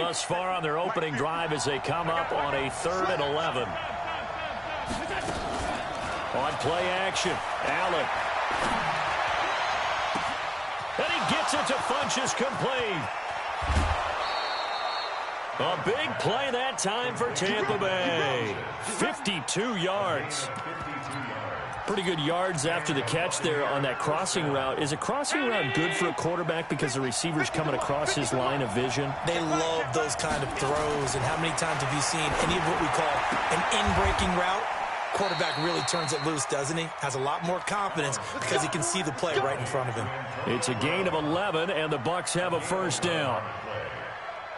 thus far on their opening drive as they come up on a 3rd and 11. On play action, Allen. And he gets it to Funchess complete. A big play that time for Tampa Bay. 52 yards. Pretty good yards after the catch there on that crossing route. Is a crossing route good for a quarterback because the receiver's coming across his line of vision? They love those kind of throws. And how many times have you seen any of what we call an in-breaking route? Quarterback really turns it loose, doesn't he? Has a lot more confidence because he can see the play right in front of him. It's a gain of 11, and the Bucs have a first down.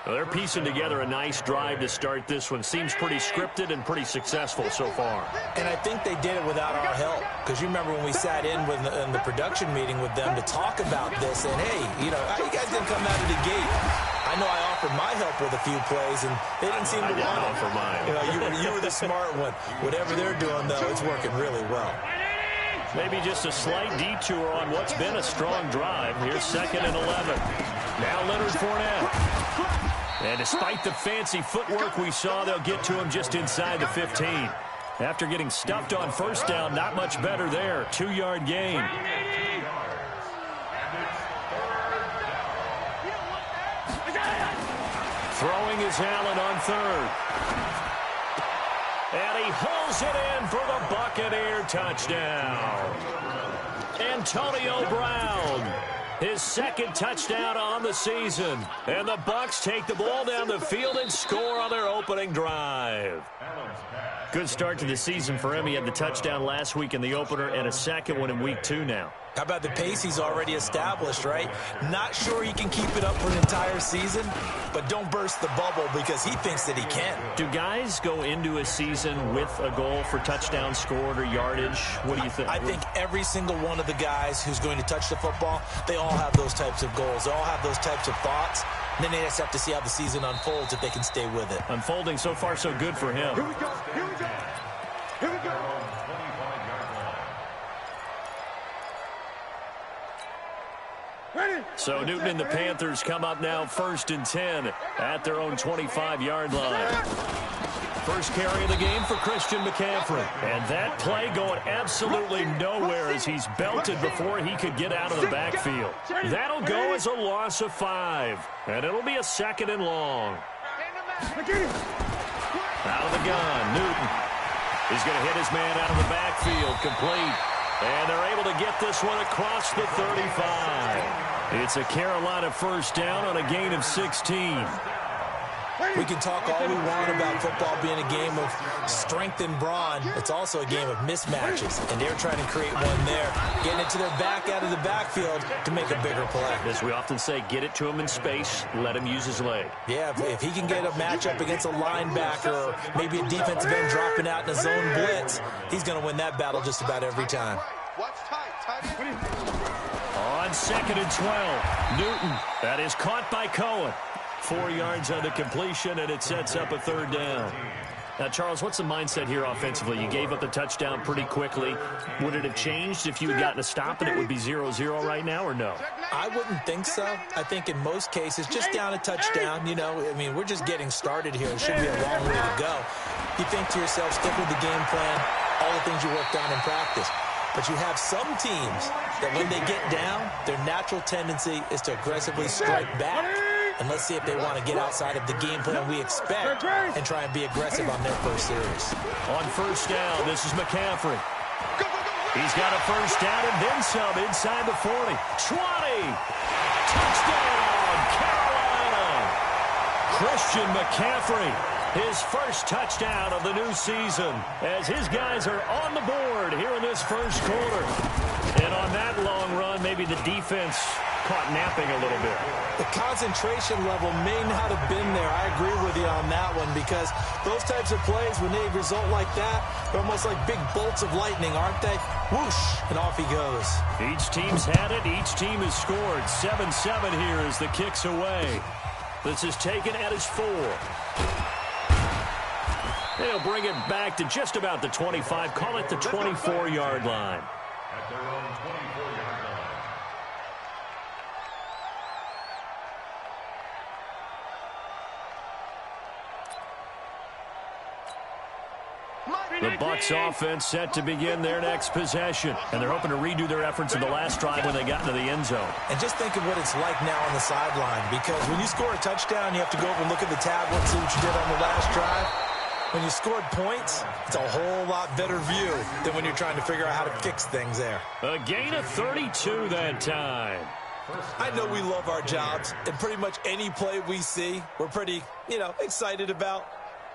Well, they're piecing together a nice drive to start this one. Seems pretty scripted and pretty successful so far. And I think they did it without our help. Because you remember when we sat in the production meeting with them to talk about this. And, hey, you know, how you guys didn't come out of the gate? I know I offered my help with a few plays, and they didn't seem to want it. offer mine. You know, you were the smart one. Whatever they're doing, though, it's working really well. Maybe just a slight detour on what's been a strong drive. Here's 2nd and 11. Now Leonard Fournette. And despite the fancy footwork we saw, they'll get to him just inside the 15. After getting stuffed on first down, not much better there. 2-yard gain. Throwing is Allen on 3rd. And he hauls it in for the Buccaneer touchdown. Antonio Brown. His 2nd touchdown on the season. And the Bucs take the ball down the field and score on their opening drive. Good start to the season for him. He had the touchdown last week in the opener and a second one in week 2 now. How about the pace he's already established, right? Not sure he can keep it up for an entire season, but don't burst the bubble because he thinks that he can. Do guys go into a season with a goal for touchdown scored or yardage? What do you think? I think every single one of the guys who's going to touch the football, they all have those types of goals. They all have those types of thoughts. And then they just have to see how the season unfolds if they can stay with it. Unfolding so far so good for him. Here we go. Here we go. Here we go. So Newton and the Panthers come up now 1st and 10 at their own 25-yard line. First carry of the game for Christian McCaffrey. And that play going absolutely nowhere as he's belted before he could get out of the backfield. That'll go as a loss of 5. And it'll be a 2nd and long. Out of the gun, Newton. He's going to hit his man out of the backfield, complete. And they're able to get this one across the 35. It's a Carolina first down on a gain of 16. We can talk all we want about football being a game of strength and brawn. It's also a game of mismatches, and they're trying to create one there, getting it to their back out of the backfield to make a bigger play. As we often say, get it to him in space, let him use his leg. Yeah, if he can get a matchup against a linebacker or maybe a defensive end dropping out in a zone blitz, he's going to win that battle just about every time. On 2nd and 12, Newton. That is caught by Cohen. 4 yards on the completion, and it sets up a 3rd down. Now, Charles, what's the mindset here offensively? You gave up the touchdown pretty quickly. Would it have changed if you had gotten a stop and it would be 0-0 right now, or no? I wouldn't think so. I think in most cases, just down a touchdown, you know, I mean, we're just getting started here. It shouldn't be a long way to go. You think to yourself, stick with the game plan, all the things you worked on in practice. But you have some teams that when they get down, their natural tendency is to aggressively strike back. And let's see if they want to get outside of the game plan we expect and try and be aggressive on their first series. On first down, this is McCaffrey. He's got a first down and then some inside the 40. 20. Touchdown, Carolina. Christian McCaffrey. His first touchdown of the new season as his guys are on the board here in this first quarter. And on that long run, maybe the defense caught napping a little bit. The concentration level may not have been there. I agree with you on that one because those types of plays, when they result like that, they're almost like big bolts of lightning, aren't they? Whoosh, and off he goes. Each team's had it. Each team has scored. 7-7 here as the kick's away. This is taken at his 4. They'll bring it back to just about the 25. Call it the 24-yard line. At their own 24-yard line. The Bucs offense set to begin their next possession, and they're hoping to redo their efforts in the last drive when they got into the end zone. And just think of what it's like now on the sideline, because when you score a touchdown, you have to go over and look at the tablet and see what you did on the last drive. When you scored points, it's a whole lot better view than when you're trying to figure out how to fix things there. A gain of 32 that time. I know we love our jobs, and pretty much any play we see, we're pretty, excited about.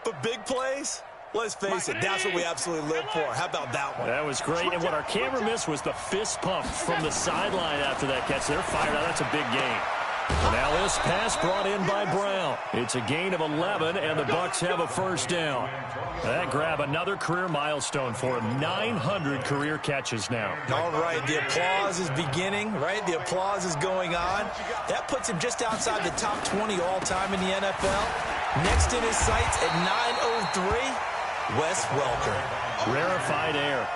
But big plays, let's face it, that's what we absolutely live for. How about that one? That was great, and what our camera missed was the fist pump from the sideline after that catch. They're fired out. That's a big gain. So now this pass brought in by Brown. It's a gain of 11, and the Bucs have a first down. That grab another career milestone for him. 900 career catches now. All right, the applause is beginning, right? The applause is going on. That puts him just outside the top 20 all-time in the NFL. Next in his sights at 903, Wes Welker. Rarefied air.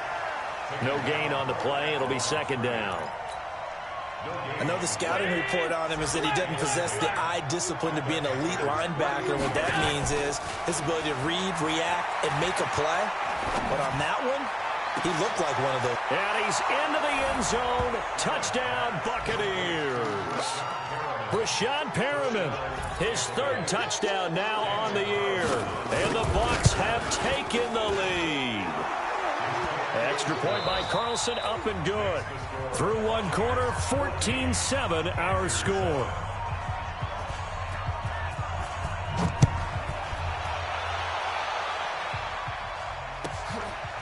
No gain on the play. It'll be second down. I know the scouting report on him is that he doesn't possess the eye discipline to be an elite linebacker. What that means is his ability to read, react, and make a play. But on that one, he looked like one of those. And he's into the end zone. Touchdown, Buccaneers. Brashad Perriman, his third touchdown now on the year. And the Bucs have taken the lead. Extra point by Carlson, up and good. Through one quarter, 14-7 our score.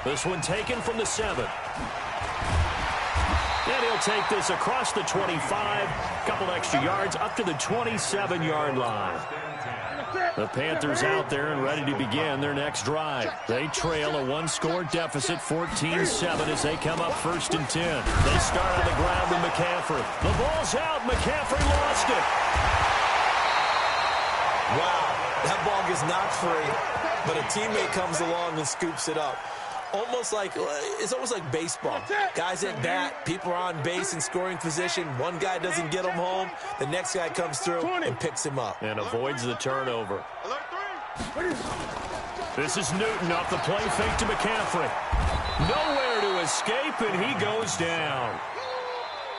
This one taken from the 7. And he'll take this across the 25, couple extra yards, up to the 27-yard line. The Panthers out there and ready to begin their next drive. They trail a one-score deficit, 14-7, as they come up 1st and 10. They start on the ground with McCaffrey. The ball's out. McCaffrey lost it. Wow, that ball gets knocked free, but a teammate comes along and scoops it up. It's almost like baseball. Guys at bat, people are on base in scoring position. One guy doesn't get him home. The next guy comes through and picks him up. And avoids the turnover. This is Newton off the play fake to McCaffrey. Nowhere to escape, and he goes down.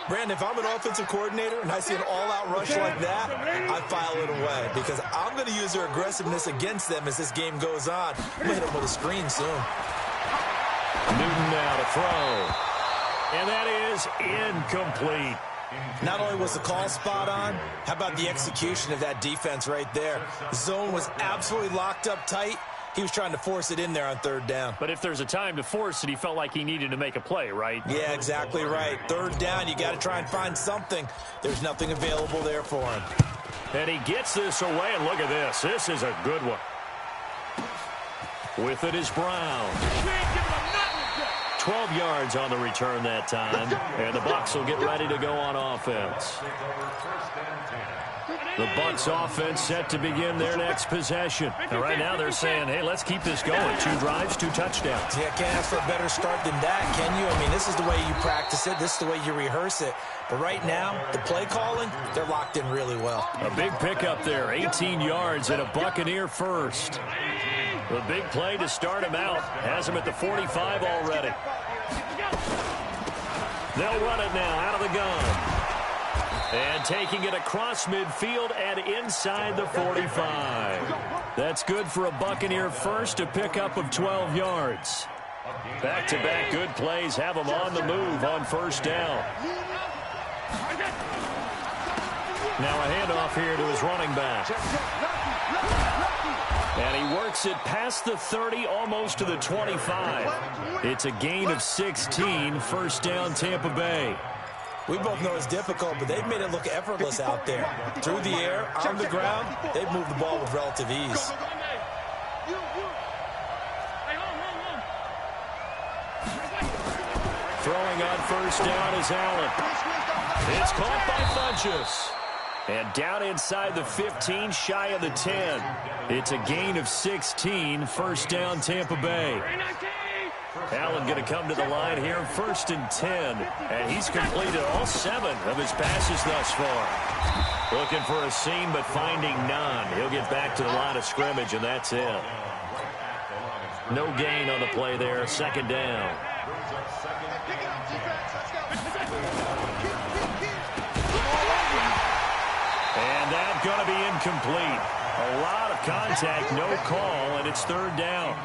Brandon, if I'm an offensive coordinator and I see an all-out rush like that, I file it away because I'm going to use their aggressiveness against them as this game goes on. I'm going to hit them with a screen soon. Newton now to throw. And that is incomplete. Not only was the call spot on, how about the execution of that defense right there? The zone was absolutely locked up tight. He was trying to force it in there on 3rd down. But if there's a time to force it, he felt like he needed to make a play, right? Yeah, exactly right. 3rd down, you got to try and find something. There's nothing available there for him. And he gets this away, and look at this. This is a good one. With it is Brown. 12 yards on the return that time. And the Bucs will get ready to go on offense. The Bucs offense set to begin their next possession. And right now they're saying, hey, let's keep this going. 2 drives, 2 touchdowns. Yeah, can't ask for a better start than that, can you? I mean, this is the way you practice it. This is the way you rehearse it. But right now, the play calling, they're locked in really well. A big pickup there, 18 yards and a Buccaneer first. The big play to start him out. Has him at the 45 already. They'll run it now out of the gun. And taking it across midfield and inside the 45. That's good for a Buccaneer first, a pickup of 12 yards. Back-to-back good plays have them on the move on 1st down. Now a handoff here to his running back. And he works it past the 30, almost to the 25. It's a gain of 16, 1st down Tampa Bay. We both know it's difficult, but they've made it look effortless out there. Through the air, on the ground, they've moved the ball with relative ease. Throwing on 1st down is Allen. It's caught by Funchess. And down inside the 15, shy of the 10. It's a gain of 16, 1st down Tampa Bay. Allen going to come to the line here, 1st and 10. And he's completed all 7 of his passes thus far. Looking for a seam, but finding none. He'll get back to the line of scrimmage, and that's it. No gain on the play there. Second down. And that's going to be incomplete. A lot of contact, no call, and it's third down.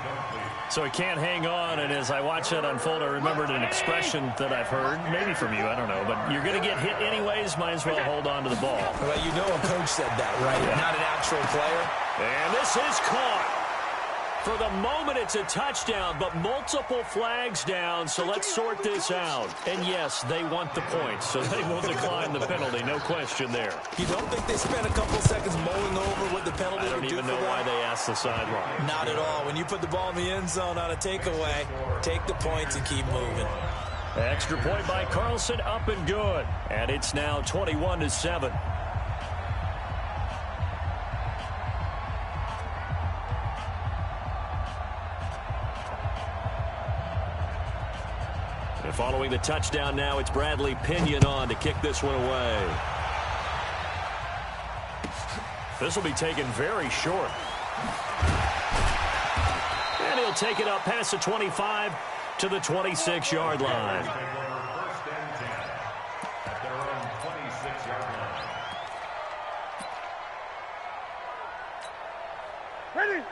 So he can't hang on, and as I watch that unfold, I remembered an expression that I've heard, maybe from you, I don't know, but you're going to get hit anyways, might as well hold on to the ball. Well, you know a coach said that, right? Yeah. Not an actual player. And this is caught. For the moment, it's a touchdown, but multiple flags down, so let's sort this out. And yes, they want the points, so they will decline the penalty, no question there. You don't think they spent a couple seconds mulling over what the penalty would do for them? I don't even know why they asked the sideline. Not at all. When you put the ball in the end zone on a takeaway, take the points and keep moving. Extra point by Carlson, up and good. And it's now 21-7. Following the touchdown now, it's Bradley Pinion on to kick this one away. This will be taken very short. And he'll take it up past the 25 to the 26-yard line.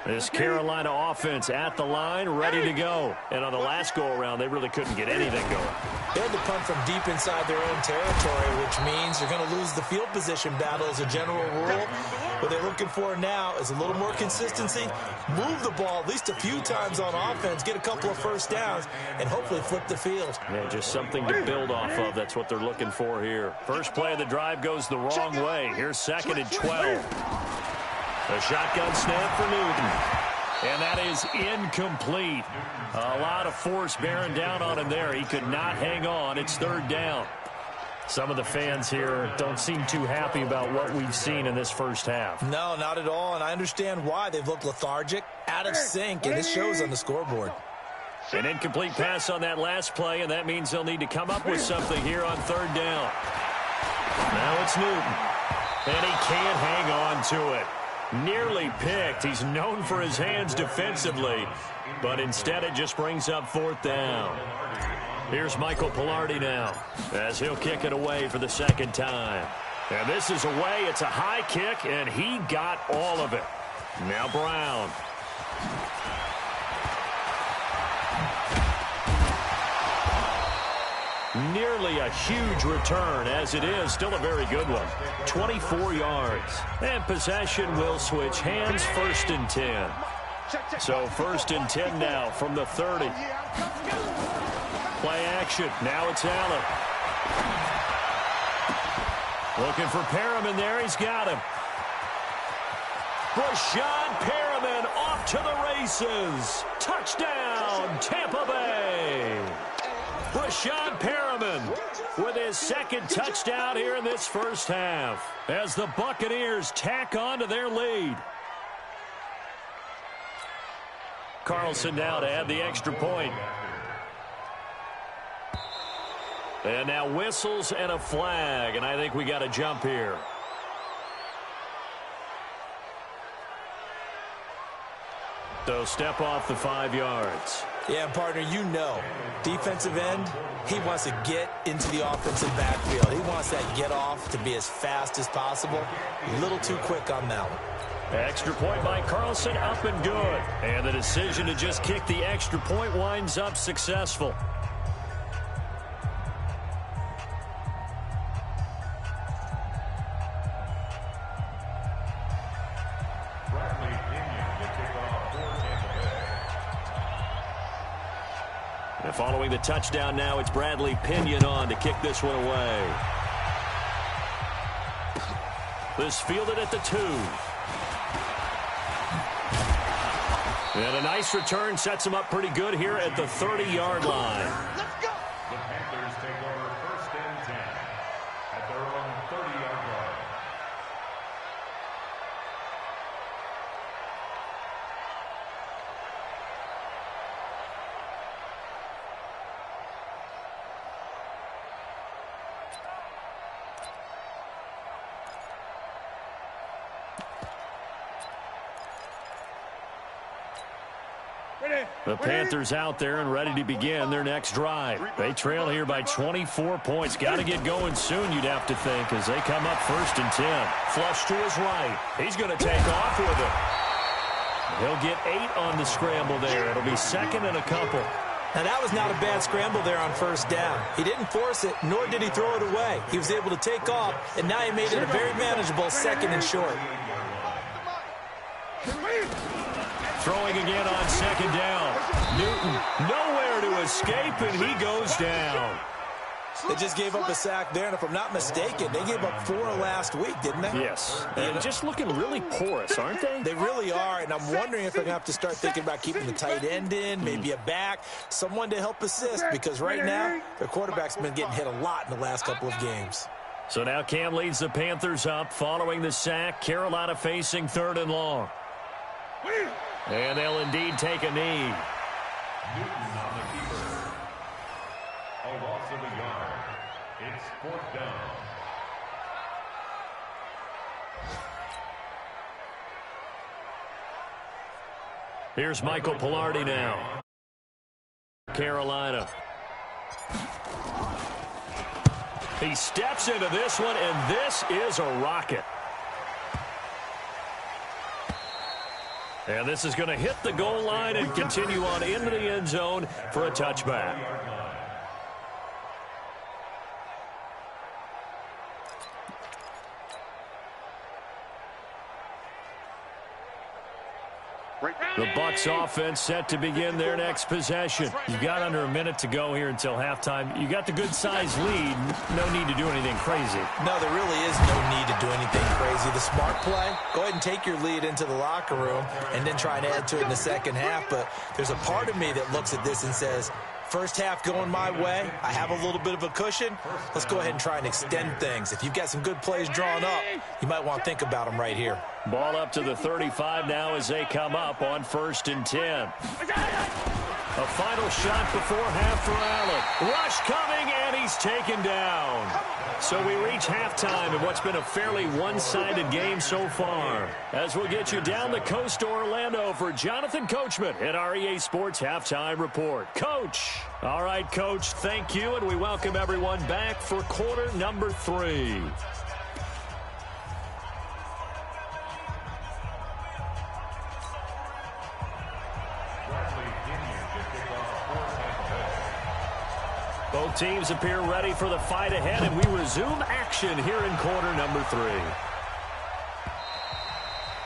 This Carolina offense at the line, ready to go. And on the last go-around, they really couldn't get anything going. They had to punt from deep inside their own territory, which means they're going to lose the field position battle as a general rule. What they're looking for now is a little more consistency, move the ball at least a few times on offense, get a couple of first downs, and hopefully flip the field. Yeah, just something to build off of. That's what they're looking for here. First play of the drive goes the wrong way. Here's 2nd and 12. A shotgun snap for Newton. And that is incomplete. A lot of force bearing down on him there. He could not hang on. It's third down. Some of the fans here don't seem too happy about what we've seen in this first half. No, not at all. And I understand why. They've looked lethargic, out of sync, and this shows on the scoreboard. An incomplete pass on that last play, and that means they'll need to come up with something here on third down. Now it's Newton. And he can't hang on to it. Nearly picked. He's known for his hands defensively, but instead it just brings up fourth down. Here's Michael Pilardi now as he'll kick it away for the second time. And this is away. It's a high kick, and he got all of it. Now Brown. Nearly a huge return, as it is still a very good one. 24 yards. And possession will switch hands, 1st and 10. So 1st and 10 now from the 30. Play action. Now it's Allen. Looking for Perriman there. He's got him. Rashad Perriman off to the races. Touchdown, Tampa Bay. Rashad Perriman with his 2nd touchdown here in this first half as the Buccaneers tack on to their lead. Carlson now to add the extra point. And now whistles and a flag, and I think we got a jump here. So step off the 5 yards. Yeah, partner, you know, defensive end, he wants to get into the offensive backfield. He wants that get off to be as fast as possible. A little too quick on that one. Extra point by Carlson, up and good. And the decision to just kick the extra point winds up successful. And following the touchdown now, it's Bradley Pinion on to kick this one away. This fielded at the 2. And a nice return sets him up pretty good here at the 30-yard line. Let's go. The Panthers take over 1st and 10 at their own 30-yard line. The Panthers out there and ready to begin their next drive. They trail here by 24 points. Got to get going soon, you'd have to think, as they come up 1st and 10. Flush to his right. He's going to take off with it. He'll get 8 on the scramble there. It'll be 2nd and a couple. Now, that was not a bad scramble there on 1st down. He didn't force it, nor did he throw it away. He was able to take off, and now he made it a very manageable 2nd and short. Throwing again on 2nd down. Newton nowhere to escape, and he goes down. They just gave up a sack there, and if I'm not mistaken, they gave up 4 last week, didn't they? Yes, and just looking really porous, aren't they? They really are, and I'm wondering if they're going to have to start thinking about keeping the tight end in, maybe a back, someone to help assist, because right now, their quarterback's been getting hit a lot in the last couple of games. So now Cam leads the Panthers up following the sack. Carolina facing 3rd and long. And they'll indeed take a knee. Newton on the keeper. A loss of a yard. It's 4th down. Here's Michael Pilardi now. Carolina. He steps into this one, and this is a rocket. And this is going to hit the goal line and continue on into the end zone for a touchback. The Bucs offense set to begin their next possession. You've got under a minute to go here until halftime. You got the good-sized lead. No need to do anything crazy. No, there really is no need to do anything crazy. The smart play, go ahead and take your lead into the locker room and then try and add to it in the second half. But there's a part of me that looks at this and says, first half going my way, I have a little bit of a cushion. Let's go ahead and try and extend things. If you've got some good plays drawn up, you might want to think about them right here. Ball up to the 35 now as they come up on 1st and 10. A final shot before half for Allen. Rush coming, and he's taken down. So we reach halftime in what's been a fairly one-sided game so far. As we'll get you down the coast to Orlando for Jonathan Coachman at our EA Sports Halftime Report. Coach. All right, Coach, thank you, and we welcome everyone back for quarter number 3. Both teams appear ready for the fight ahead, and we resume action here in quarter number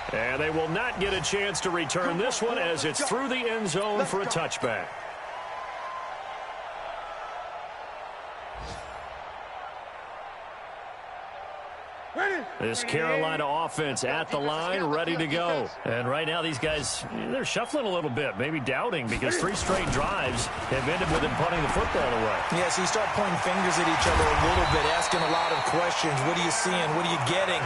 3. And they will not get a chance to return this one as it's through the end zone for a touchback. This Carolina offense at the line, ready to go. And right now these guys, they're shuffling a little bit, maybe doubting, because 3 straight drives have ended with them punting the football away. Yeah, so you start pointing fingers at each other a little bit, asking a lot of questions. What are you seeing? What are you getting?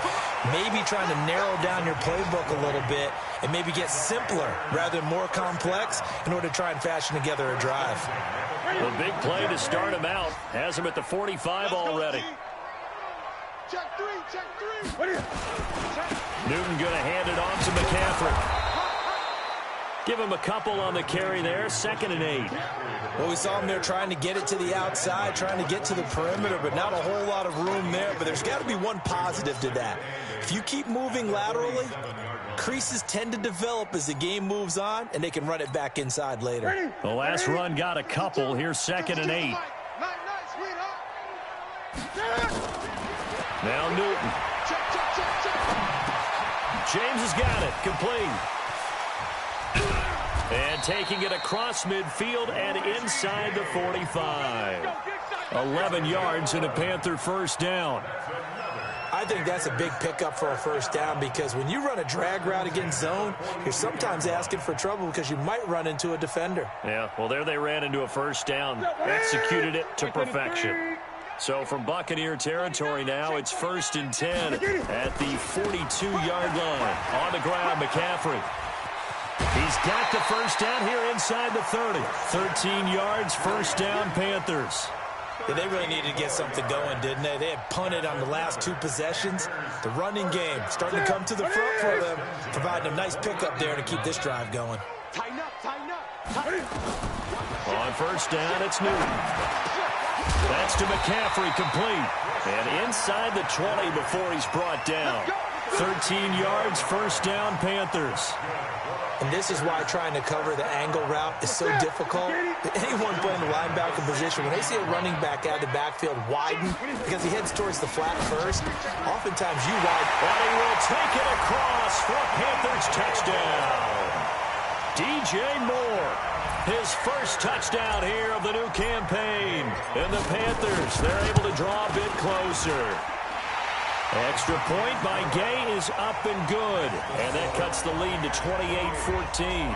Maybe trying to narrow down your playbook a little bit and maybe get simpler rather than more complex in order to try and fashion together a drive. A big play to start him out. Has him at the 45 already. Check 3, check 3. Newton going to hand it off to McCaffrey. Give him a couple on the carry there. 2nd and 8. Well, we saw him there trying to get it to the outside, trying to get to the perimeter, but not a whole lot of room there. But there's got to be one positive to that. If you keep moving laterally, creases tend to develop as the game moves on, and they can run it back inside later. The last run got a couple. Here's 2nd and 8. Now Newton. James has got it. Complete. And taking it across midfield and inside the 45. 11 yards and a Panther first down. I think that's a big pickup for a first down, because when you run a drag route against zone, you're sometimes asking for trouble because you might run into a defender. Yeah, well, there they ran into a first down. Executed it to perfection. So from Buccaneer territory now, it's 1st and 10 at the 42-yard line. On the ground, McCaffrey. He's got the first down here inside the 30. 13 yards, first down, Panthers. Yeah, they really needed to get something going, didn't they? They had punted on the last 2 possessions. The running game starting to come to the front for them, providing a nice pickup there to keep this drive going. Tighten up, tighten up. On first down, it's Newton. That's to McCaffrey, complete. And inside the 20 before he's brought down. 13 yards, first down, Panthers. And this is why trying to cover the angle route is so difficult. Anyone playing the linebacker position, when they see a running back out of the backfield widen because he heads towards the flat first, oftentimes you widen. And he will take it across for a Panthers touchdown. DJ Moore, his first touchdown here of the new campaign. And the Panthers, they're able to draw a bit closer. Extra point by Gay is up and good. And that cuts the lead to 28-14.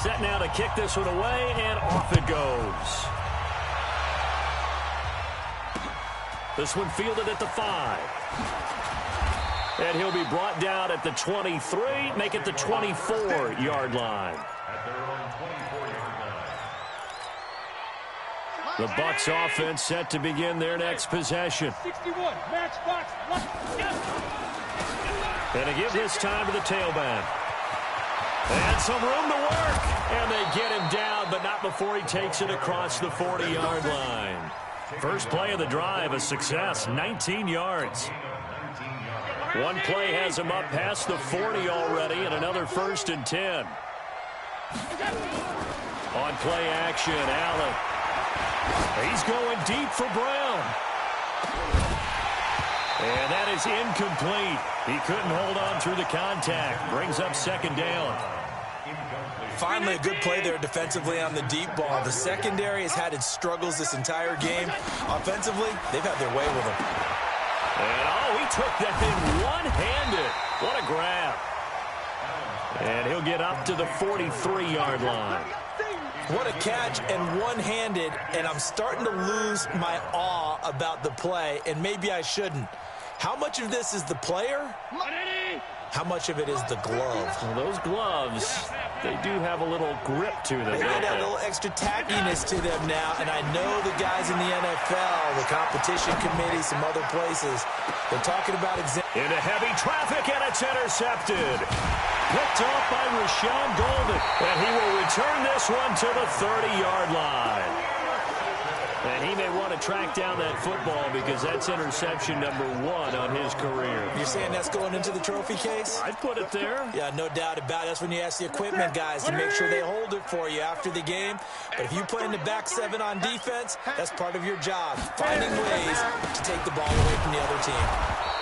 Set now to kick this one away, and off it goes. This one fielded at the 5. And he'll be brought down at the 23, make it the 24-yard line. At their own 24-yard line. The Bucs offense set to begin their next possession. 61, match box. And to give this time to the tailback. And some room to work. And they get him down, but not before he takes it across the 40-yard line. First play of the drive, a success, 19 yards. One play has him up past the 40 already, and another 1st and 10. On play action, Allen. He's going deep for Brown. And that is incomplete. He couldn't hold on through the contact. Brings up 2nd down. Finally, a good play there defensively on the deep ball. The secondary has had its struggles this entire game. Offensively, they've had their way with him. And, he took that thing one-handed. What a grab. And he'll get up to the 43-yard line. What a catch and one-handed, and I'm starting to lose my awe about the play, and maybe I shouldn't. How much of this is the player? How much of it is the glove? Well, those gloves, they do have a little grip to them. They got a little extra tackiness to them now, and I know the guys in the NFL, the competition committee, some other places, they're talking about into heavy traffic, and it's intercepted. Picked off by Rashawn Golden, and he will return this one to the 30-yard line. And he may want to track down that football because that's interception number 1 on his career. You're saying that's going into the trophy case? I'd put it there. Yeah, no doubt about it. That's when you ask the equipment guys to make sure they hold it for you after the game. But if you play in the back 7 on defense, that's part of your job, finding ways to take the ball away from the other team.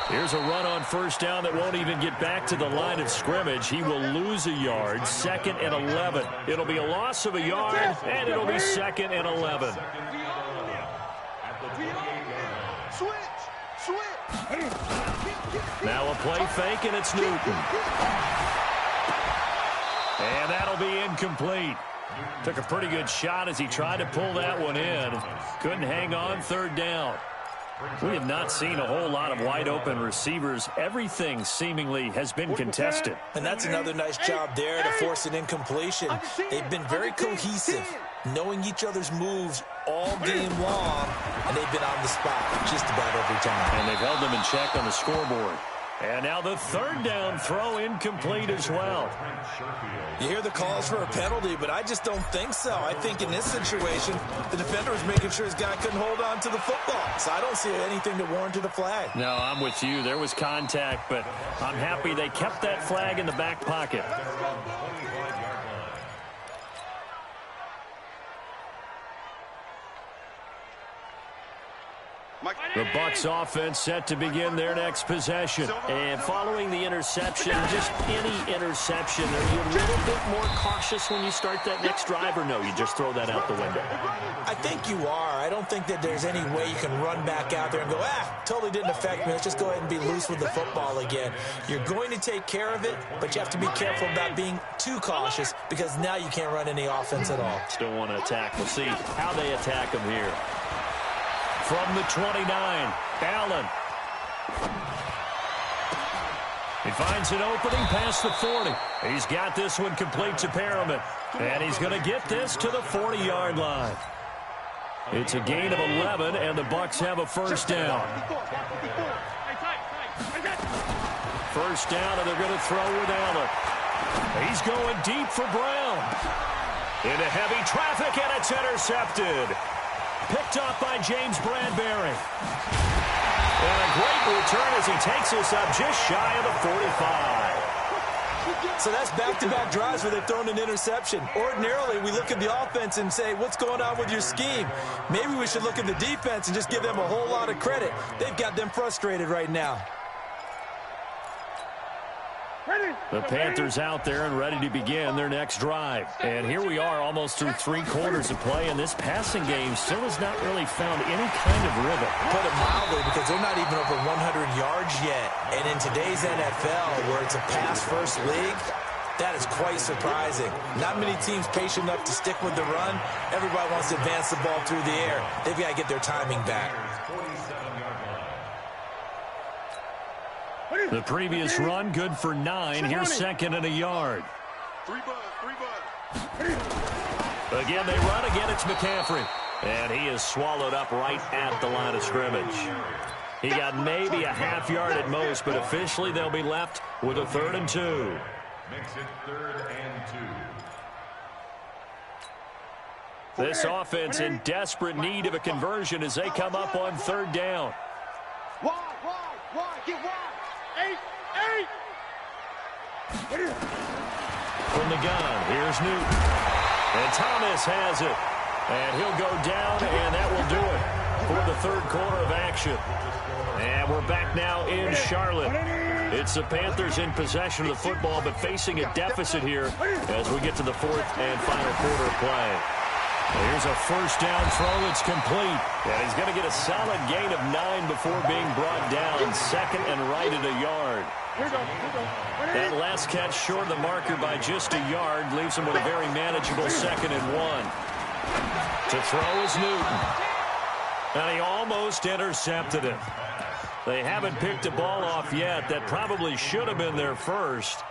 Here's a run on first down that won't even get back to the line of scrimmage. He will lose a yard, 2nd and 11. It'll be a loss of a yard, and it'll be 2nd and 11. Now a play fake, and it's Newton. And that'll be incomplete. Took a pretty good shot as he tried to pull that one in. Couldn't hang on, 3rd down. We have not seen a whole lot of wide-open receivers. Everything seemingly has been contested. And that's another nice job there to force an incompletion. They've been very cohesive, knowing each other's moves all game long, and they've been on the spot just about every time. And they've held them in check on the scoreboard. And now the 3rd down throw incomplete as well. You hear the calls for a penalty, but I just don't think so. I think in this situation, the defender was making sure his guy couldn't hold on to the football. So I don't see anything that warranted a flag. No, I'm with you. There was contact, but I'm happy they kept that flag in the back pocket. The Bucs offense set to begin their next possession. And following the interception, just any interception, are you a little bit more cautious when you start that next drive, or no, you just throw that out the window? I think you are. I don't think that there's any way you can run back out there and go, totally didn't affect me. Let's just go ahead and be loose with the football again. You're going to take care of it, but you have to be careful about being too cautious because now you can't run any offense at all. Still want to attack. We'll see how they attack them here. From the 29, Allen. He finds an opening past the 40. He's got this one complete to Perriman. And he's going to get this to the 40-yard line. It's a gain of 11, and the Bucs have a first down. First down, and they're going to throw with Allen. He's going deep for Brown. Into heavy traffic, and it's intercepted. Picked off by James Bradbury. And a great return as he takes us up just shy of the 45. So that's back-to-back drives where they've thrown an interception. Ordinarily, we look at the offense and say, what's going on with your scheme? Maybe we should look at the defense and just give them a whole lot of credit. They've got them frustrated right now. The Panthers out there and ready to begin their next drive. And here we are almost through 3 quarters of play, and this passing game still has not really found any kind of rhythm. Put it mildly, because they're not even over 100 yards yet. And in today's NFL, where it's a pass-first league, that is quite surprising. Not many teams patient enough to stick with the run. Everybody wants to advance the ball through the air. They've got to get their timing back. The previous run, good for 9. Here's second and a yard. Again, they run. Again, it's McCaffrey. And he is swallowed up right at the line of scrimmage. He got maybe a half yard at most, but officially they'll be left with a 3rd and 2. Makes it 3rd and 2. This offense in desperate need of a conversion as they come up on 3rd down. Wide, get wide. 8. From the gun, here's Newton. And Thomas has it. And he'll go down, and that will do it for the 3rd quarter of action. And we're back now in Charlotte. It's the Panthers in possession of the football, but facing a deficit here as we get to the 4th and final quarter of play. Here's a first down throw that's complete. And he's going to get a solid gain of 9 before being brought down. 2nd and right at a yard. That last catch short of the marker by just a yard leaves him with a very manageable 2nd and 1. To throw is Newton. And he almost intercepted it. They haven't picked a ball off yet. That probably should have been their first.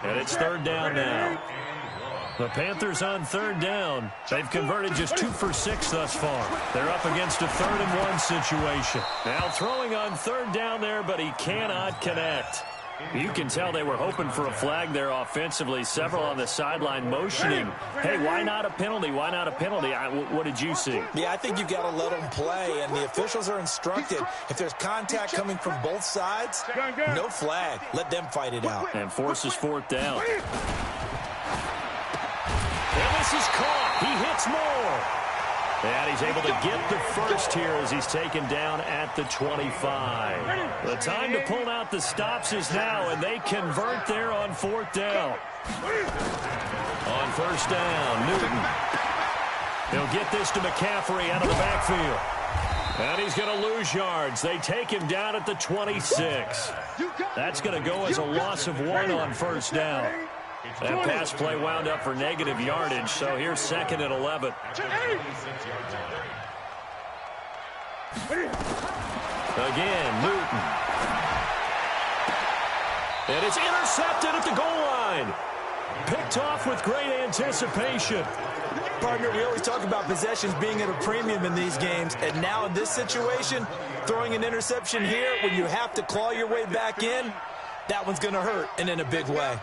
And it's 3rd down now. The Panthers on 3rd down. They've converted just 2 for 6 thus far. They're up against a 3rd and 1 situation. Now throwing on 3rd down there, but he cannot connect. You can tell they were hoping for a flag there offensively. Several on the sideline motioning. Hey, why not a penalty? Why not a penalty? What did you see? Yeah, I think you've got to let them play, and the officials are instructed. If there's contact coming from both sides, no flag. Let them fight it out. And forces 4th down. And this is caught. He hits more. And he's able to get the first here as he's taken down at the 25. The time to pull out the stops is now, and they convert there on 4th down. On 1st down, Newton. He'll get this to McCaffrey out of the backfield. And he's going to lose yards. They take him down at the 26. That's going to go as a loss of 1 on 1st down. That pass play wound up for negative yardage, so here's 2nd and 11. Again, Newton. And it's intercepted at the goal line. Picked off with great anticipation. Partner, we always talk about possessions being at a premium in these games, and now in this situation, throwing an interception here when you have to claw your way back in, that one's going to hurt, and in a big way.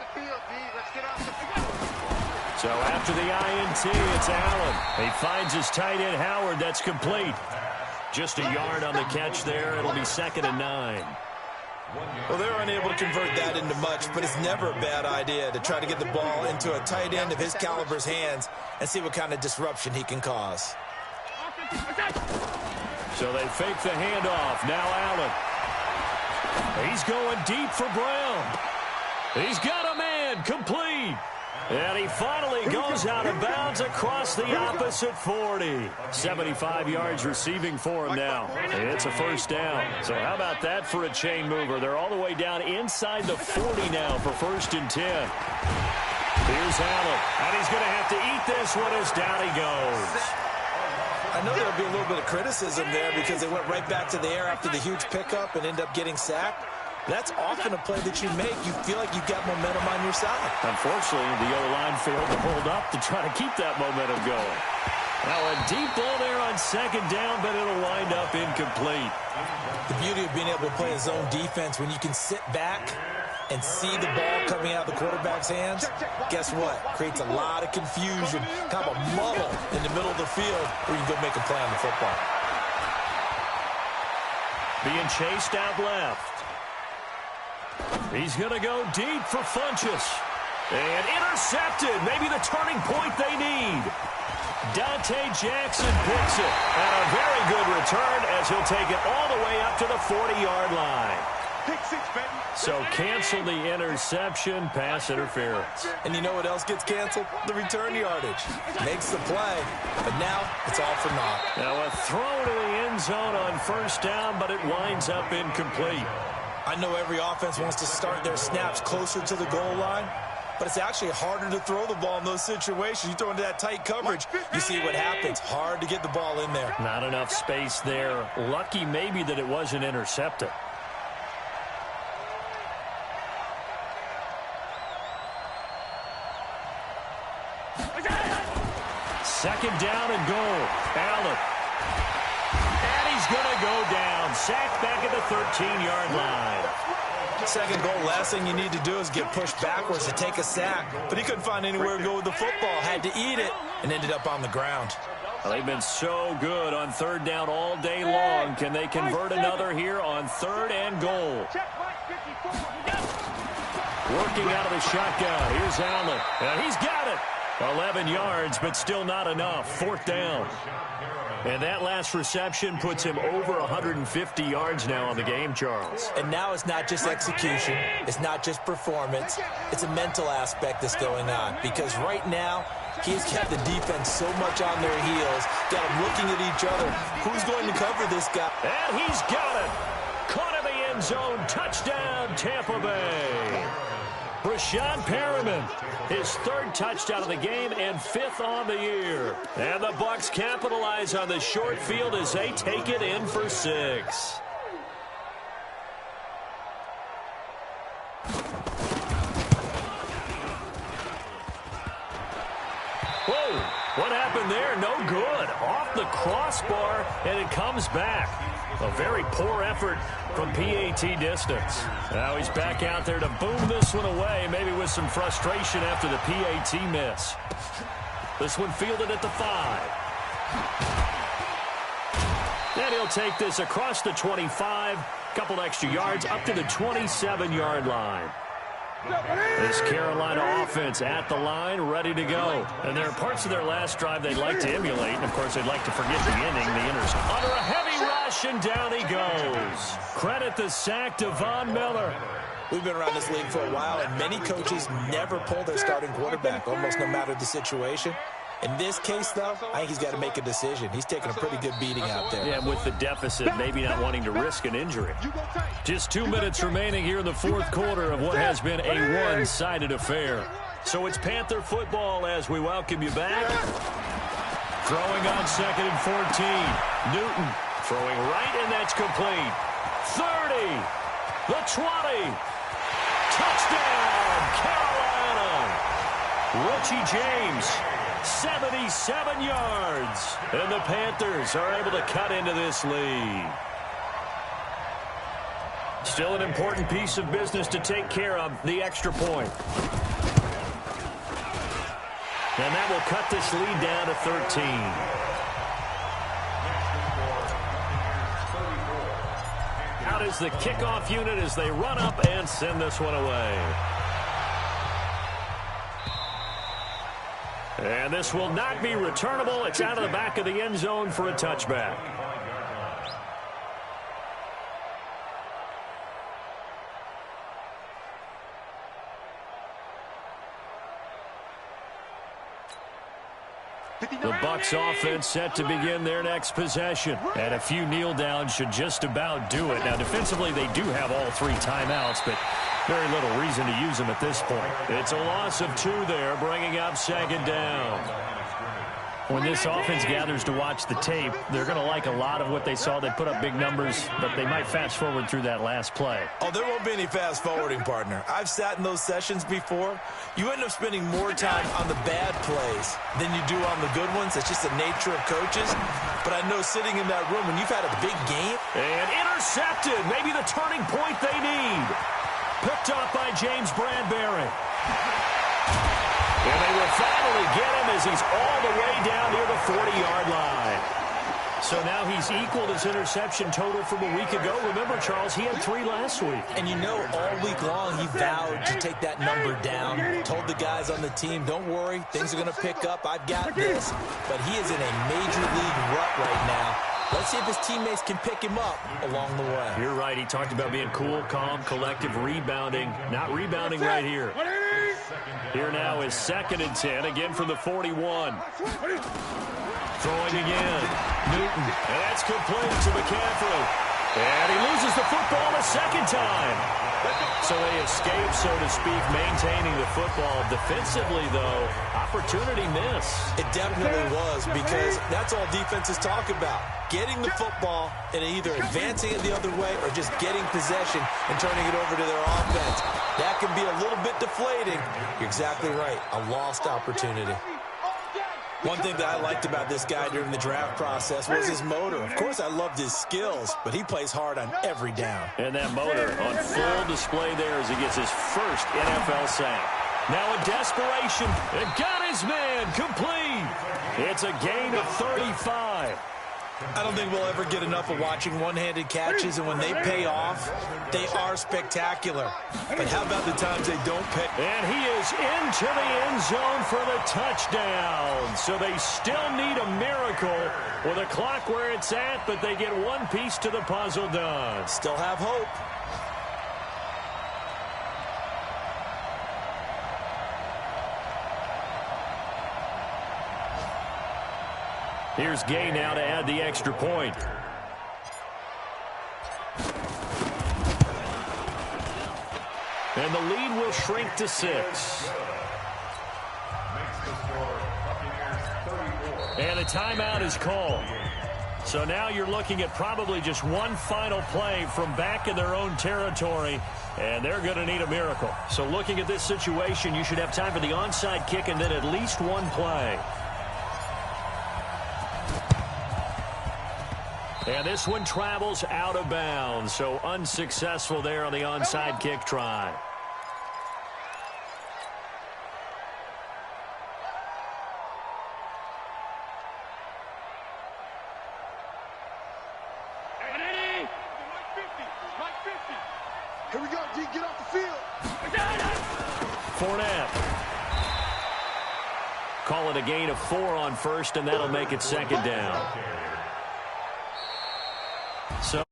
So after the INT, it's Allen. He finds his tight end, Howard. That's complete. Just a yard on the catch there. It'll be 2nd and 9. Well, they're unable to convert that into much, but it's never a bad idea to try to get the ball into a tight end of his caliber's hands and see what kind of disruption he can cause. So they fake the handoff. Now Allen. He's going deep for Brown. He's got a man. Complete. And he finally goes out of bounds across the opposite 40. 75 yards receiving for him now. It's a first down. So how about that for a chain mover? They're all the way down inside the 40 now for 1st and 10. Here's Allen. And he's going to have to eat this one as down he goes. I know there'll be a little bit of criticism there because they went right back to the air after the huge pickup and ended up getting sacked. That's often a play that you make. You feel like you've got momentum on your side. Unfortunately, the O-line failed to hold up to try to keep that momentum going. Now a deep ball there on second down, but it'll wind up incomplete. The beauty of being able to play a zone defense, when you can sit back and see the ball coming out of the quarterback's hands, guess what? Creates a lot of confusion, kind of a muddle in the middle of the field where you can go make a play on the football. Being chased out left. He's going to go deep for Funchess. And intercepted. Maybe the turning point they need. Dante Jackson picks it. And a very good return as he'll take it all the way up to the 40-yard line. So cancel the interception, pass interference. And you know what else gets canceled? The return yardage. Makes the play, but now it's all for naught. Now a throw to the end zone on first down, but it winds up incomplete. I know every offense wants to start their snaps closer to the goal line, but it's actually harder to throw the ball in those situations. You throw into that tight coverage, you see what happens. Hard to get the ball in there. Not enough space there. Lucky maybe that it wasn't intercepted. Second down and goal. Allen. And he's going to go down. Sacked back at the 13-yard line. Second goal, last thing you need to do is get pushed backwards to take a sack. But he couldn't find anywhere to go with the football. Had to eat it and ended up on the ground. Well, they've been so good on third down all day long. Can they convert another here on third and goal? Working out of the shotgun. Here's Allen. And he's got it. 11 yards, but still not enough. Fourth down. And that last reception puts him over 150 yards now on the game, Charles. And now it's not just execution. It's not just performance. It's a mental aspect that's going on. Because right now, he's kept the defense so much on their heels, got them looking at each other. Who's going to cover this guy? And he's got it. Caught in the end zone. Touchdown, Tampa Bay. Brashad Perriman, his third touchdown of the game and fifth on the year. And the Bucs capitalize on the short field as they take it in for 6. Whoa, what happened there? No good. Off the crossbar, and it comes back. A very poor effort from PAT distance. Now he's back out there to boom this one away, maybe with some frustration after the PAT miss. This one fielded at the 5. And he'll take this across the 25, couple extra yards, up to the 27-yard line. This Carolina offense at the line, ready to go. And there are parts of their last drive they'd like to emulate. And, of course, they'd like to forget the ending, the interception. Under a heavy rush, and down he goes. Credit the sack to Von Miller. We've been around this league for a while, and many coaches never pull their starting quarterback, almost no matter the situation. In this case, though, I think he's got to make a decision. He's taking a pretty good beating out there. Yeah, with the deficit, maybe not wanting to risk an injury. Just 2 minutes remaining here in the fourth quarter of what has been a one-sided affair. So it's Panther football as we welcome you back. Throwing on second and 14. Newton throwing right, and that's complete. 30. The 20. Touchdown, Carolina. Richie James. 77 yards. And the Panthers are able to cut into this lead. Still an important piece of business to take care of, the extra point. And that will cut this lead down to 13. Out is the kickoff unit as they run up and send this one away. And this will not be returnable. It's out of the back of the end zone for a touchback. The Bucs offense set to begin their next possession. And a few kneel downs should just about do it. Now, defensively, they do have all 3 timeouts, but very little reason to use them at this point. It's a loss of 2 there, bringing up second down. When this offense gathers to watch the tape, they're going to like a lot of what they saw. They put up big numbers, but they might fast forward through that last play. Oh, there won't be any fast forwarding, partner. I've sat in those sessions before. You end up spending more time on the bad plays than you do on the good ones. It's just the nature of coaches. But I know sitting in that room when you've had a big game. And intercepted. Maybe the turning point they need. Picked up by James Bradbury. And they will finally get him as he's all the way down near the 40-yard line. So now he's equaled his interception total from a week ago. Remember, Charles, he had 3 last week. And you know, all week long he vowed to take that number down. Told the guys on the team, don't worry, things are going to pick up. I've got this. But he is in a major league rut right now. Let's see if his teammates can pick him up along the way. You're right. He talked about being cool, calm, collective, rebounding. Not rebounding right here. Here now is 2nd and 10, again from the 41. Throwing again. Newton. And that's complete to McCaffrey. And he loses the football a second time. So they escape, so to speak, maintaining the football. Defensively, though, opportunity miss. It definitely was, because that's all defenses talk about. Getting the football and either advancing it the other way or just getting possession and turning it over to their offense. That can be a little bit deflating. You're exactly right. A lost opportunity. One thing that I liked about this guy during the draft process was his motor. Of course, I loved his skills, but he plays hard on every down. And that motor on full display there as he gets his first NFL sack. Now in desperation, and got his man complete. It's a gain of 35. I don't think we'll ever get enough of watching one-handed catches, and when they pay off, they are spectacular. But how about the times they don't pay? And he is into the end zone for the touchdown. So they still need a miracle with the clock where it's at, but they get one piece to the puzzle done. Still have hope. Here's Gay now to add the extra point. And the lead will shrink to 6. And a timeout is called. So now you're looking at probably just one final play from back in their own territory, and they're going to need a miracle. So looking at this situation, you should have time for the onside kick and then at least one play. And this one travels out of bounds, so unsuccessful there on the onside kick try. Here we go, D, get off the field. Fournette. Call it a gain of 4 on first, and that'll make it 2nd down. So